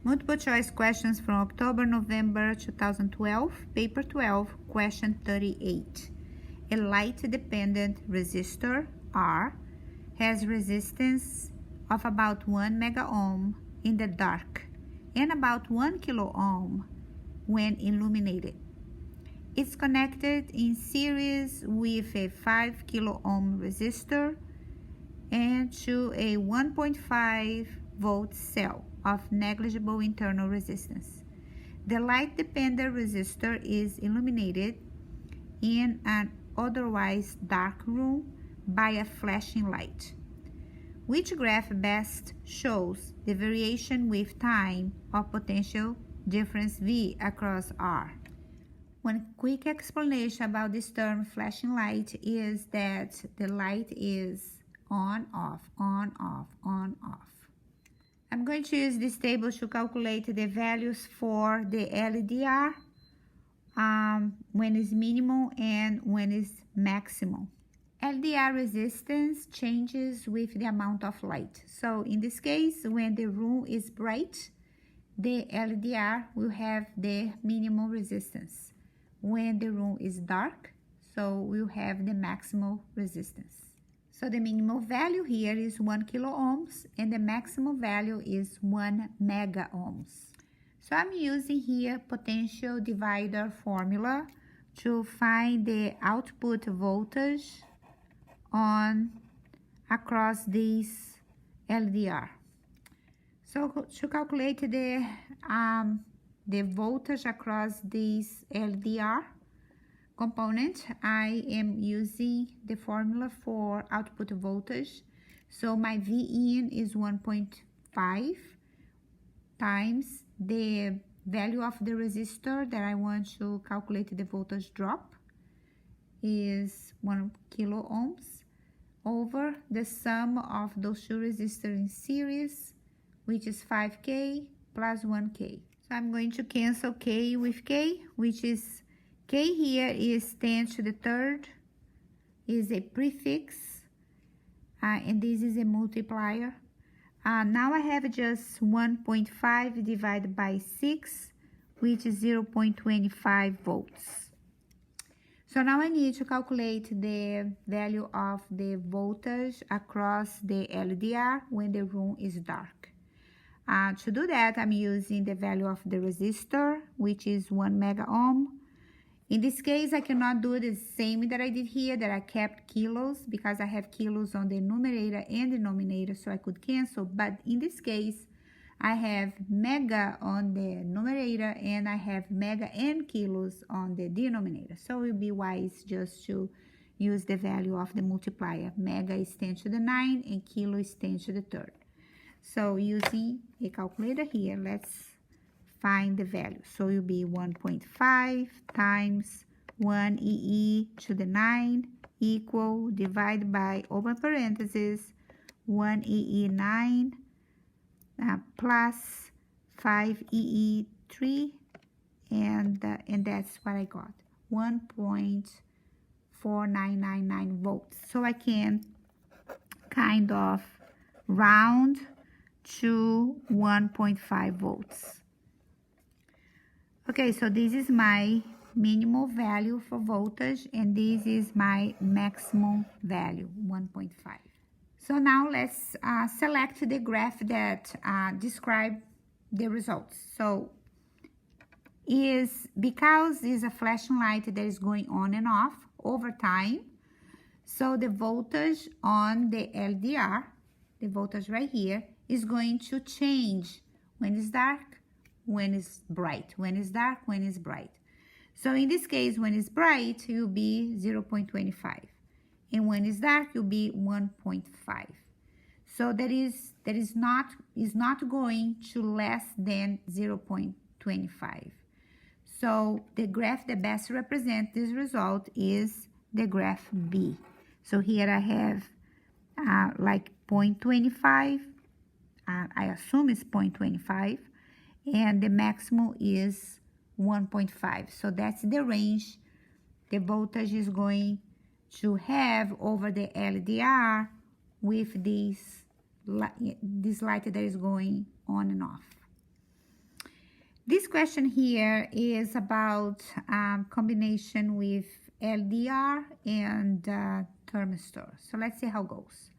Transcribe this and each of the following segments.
Multiple choice questions from October, November 2012, paper 12, question 38. A light-dependent resistor, R, has resistance of about 1 mega ohm in the dark and about 1 kilo ohm when illuminated. It's connected in series with a 5 kilo ohm resistor and to a 1.5 volt cell of negligible internal resistance. The light-dependent resistor is illuminated in an otherwise dark room by a flashing light. Which graph best shows the variation with time of potential difference V across R? One quick explanation about this term flashing light is that the light is on, off, on, off, on, off. I'm going to use this table to calculate the values for the LDR when it's minimal and when it's maximum. LDR resistance changes with the amount of light. So in this case, when the room is bright, the LDR will have the minimal resistance. When the room is dark, so we'll have the maximal resistance. So the minimal value here is 1 kilo ohms and the maximum value is 1 mega ohms. So I'm using here potential divider formula to find the output voltage across this LDR. So to calculate the voltage across this LDR component, I am using the formula for output voltage. So my Vin is 1.5 times the value of the resistor that I want to calculate the voltage drop is 1 kilo ohms over the sum of those two resistors in series, which is 5K plus 1K. So I'm going to cancel K with K, which is K here is 10 to the third, is a prefix, and this is a multiplier. Now I have just 1.5 divided by 6, which is 0.25 volts. So now I need to calculate the value of the voltage across the LDR when the room is dark. To do that, I'm using the value of the resistor, which is 1 mega ohm. In this case, I cannot do the same that I did here, that I kept kilos, because I have kilos on the numerator and denominator, so I could cancel. But in this case, I have mega on the numerator and I have mega and kilos on the denominator. So it will be wise just to use the value of the multiplier. Mega is 10 to the 9 and kilo is 10 to the third. So using a calculator here, let's find the value. So it will be 1.5 times 1 EE to the 9 equal, divided by, open parentheses, 1 EE 9 plus 5 EE 3, and that's what I got, 1.4999 volts. So I can kind of round to 1.5 volts. Okay, so this is my minimal value for voltage, and this is my maximum value, 1.5. So now let's select the graph that describe the results. So because it's a flashing light that is going on and off over time, so the voltage on the LDR, the voltage right here, is going to change when it's dark, when it's bright, when it's dark, when it's bright. So in this case, when it's bright, it will be 0.25. And when it's dark, it will be 1.5. So that is not going to less than 0.25. So the graph that best represents this result is the graph B. So here I have like 0.25. I assume it's 0.25. And the maximum is 1.5. So that's the range the voltage is going to have over the LDR with this light that is going on and off. This question here is about combination with LDR and thermistor. So let's see how it goes.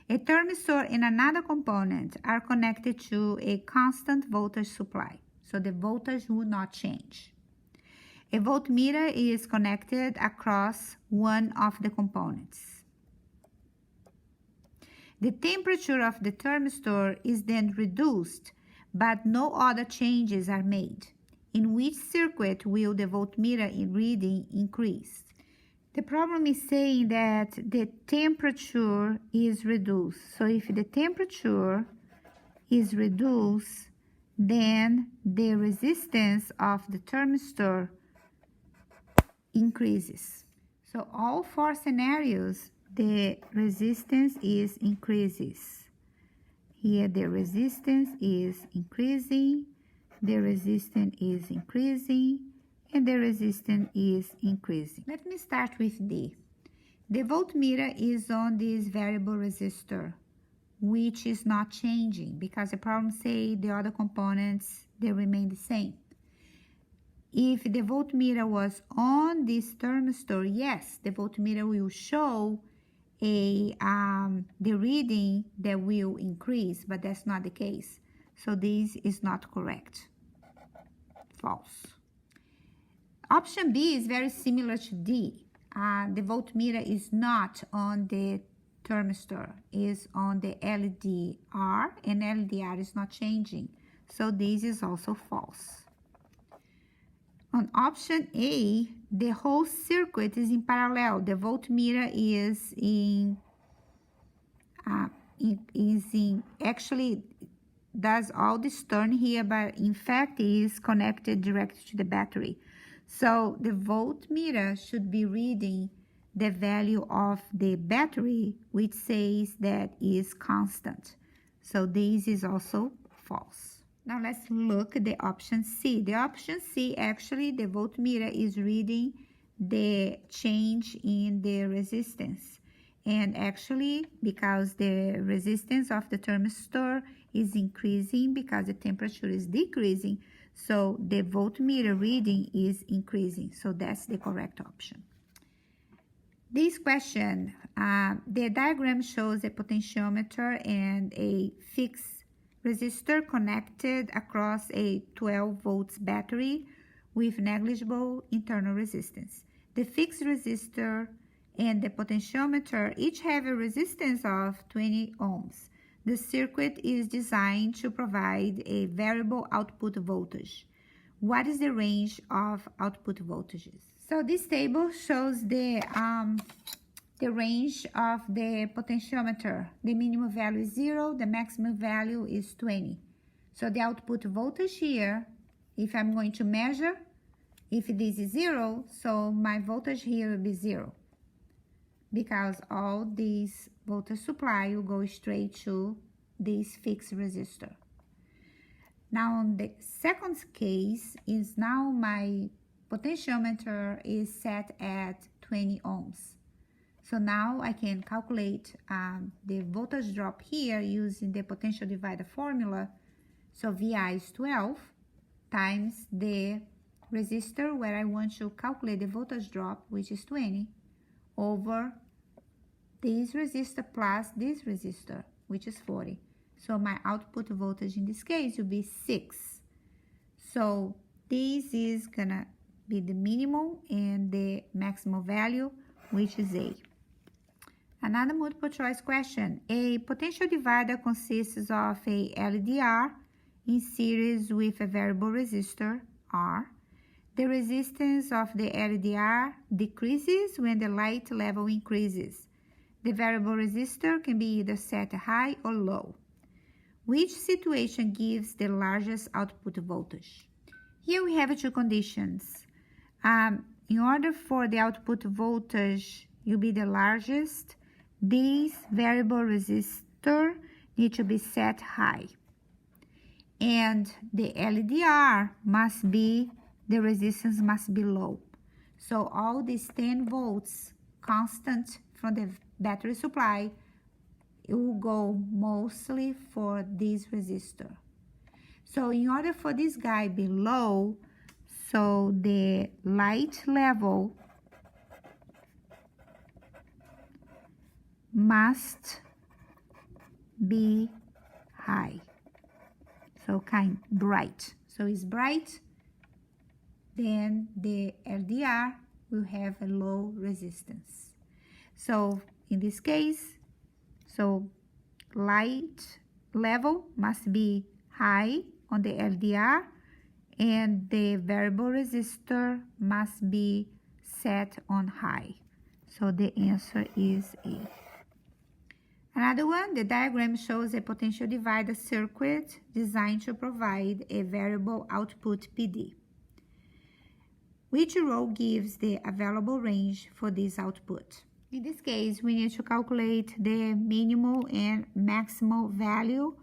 A thermistor and another component are connected to a constant voltage supply, so the voltage will not change. A voltmeter is connected across one of the components. The temperature of the thermistor is then reduced, but no other changes are made. In which circuit will the voltmeter reading increase? The problem is saying that the temperature is reduced. So if the temperature is reduced, then the resistance of the thermistor increases. So all four scenarios, the resistance is increases. Here the resistance is increasing, the resistance is increasing, and the resistance is increasing. Let me start with D. The voltmeter is on this variable resistor, which is not changing because the problem say the other components, they remain the same. If the voltmeter was on this thermistor, yes, the voltmeter will show the reading that will increase, but that's not the case. So this is not correct. False. Option B is very similar to D. The voltmeter is not on the thermistor, is on the LDR, and LDR is not changing. So this is also false. On option A, the whole circuit is in parallel. The voltmeter is actually does all this turn here, but in fact is connected directly to the battery. So the voltmeter should be reading the value of the battery, which says that is constant. So this is also false. Now let's look at the option C. The option C, actually the voltmeter is reading the change in the resistance. And actually, because the resistance of the thermistor is increasing because the temperature is decreasing, so the voltmeter reading is increasing. So that's the correct option. This question, the diagram shows a potentiometer and a fixed resistor connected across a 12 volts battery with negligible internal resistance. The fixed resistor and the potentiometer each have a resistance of 20 ohms. The circuit is designed to provide a variable output voltage. What is the range of output voltages? So this table shows the range of the potentiometer. The minimum value is 0, the maximum value is 20. So the output voltage here, if I'm going to measure, if this is 0, so my voltage here will be 0. Because all this voltage supply will go straight to this fixed resistor. Now on the second case is now my potentiometer is set at 20 ohms. So now I can calculate the voltage drop here using the potential divider formula. So VI is 12 times the resistor where I want to calculate the voltage drop, which is 20, over this resistor plus this resistor, which is 40. So my output voltage in this case will be 6. So this is gonna be the minimum and the maximum value, which is A. Another multiple choice question. A potential divider consists of a LDR in series with a variable resistor, R. The resistance of the LDR decreases when the light level increases. The variable resistor can be either set high or low. Which situation gives the largest output voltage? Here we have two conditions. In order for the output voltage to be the largest, this variable resistor needs to be set high. And the LDR must be, the resistance must be low. So all these 10 volts constant from the battery supply, it will go mostly for this resistor. So in order for this guy be low, so the light level must be high. So kind bright. So it's bright, then the LDR will have a low resistance. So in this case, so light level must be high on the LDR, and the variable resistor must be set on high. So the answer is A. Another one, the diagram shows a potential divider circuit designed to provide a variable output PD. Which row gives the available range for this output? In this case, we need to calculate the minimal and maximal value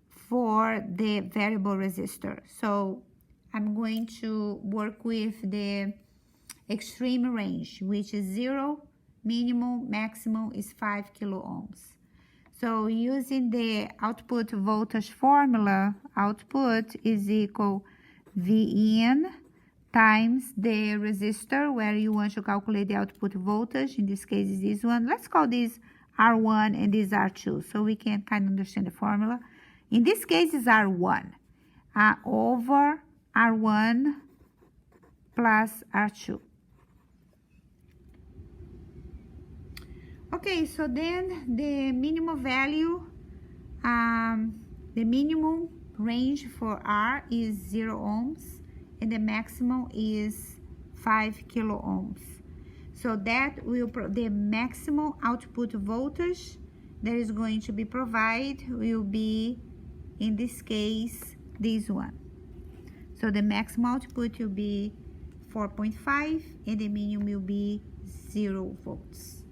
for the variable resistor. So I'm going to work with the extreme range, which is 0, minimum, maximum is 5 kilo ohms. So using the output voltage formula, output is equal Vin times the resistor, where you want to calculate the output voltage. In this case is this one. Let's call this R1 and this R2, so we can kind of understand the formula. In this case is R1 over R1 plus R2. Okay, so then the minimum value, the minimum range for R is 0 ohms, and the maximum is 5 kilo ohms. So that will, the maximum output voltage that is going to be provided will be, in this case, this one. So the maximum output will be 4.5 and the minimum will be 0 volts.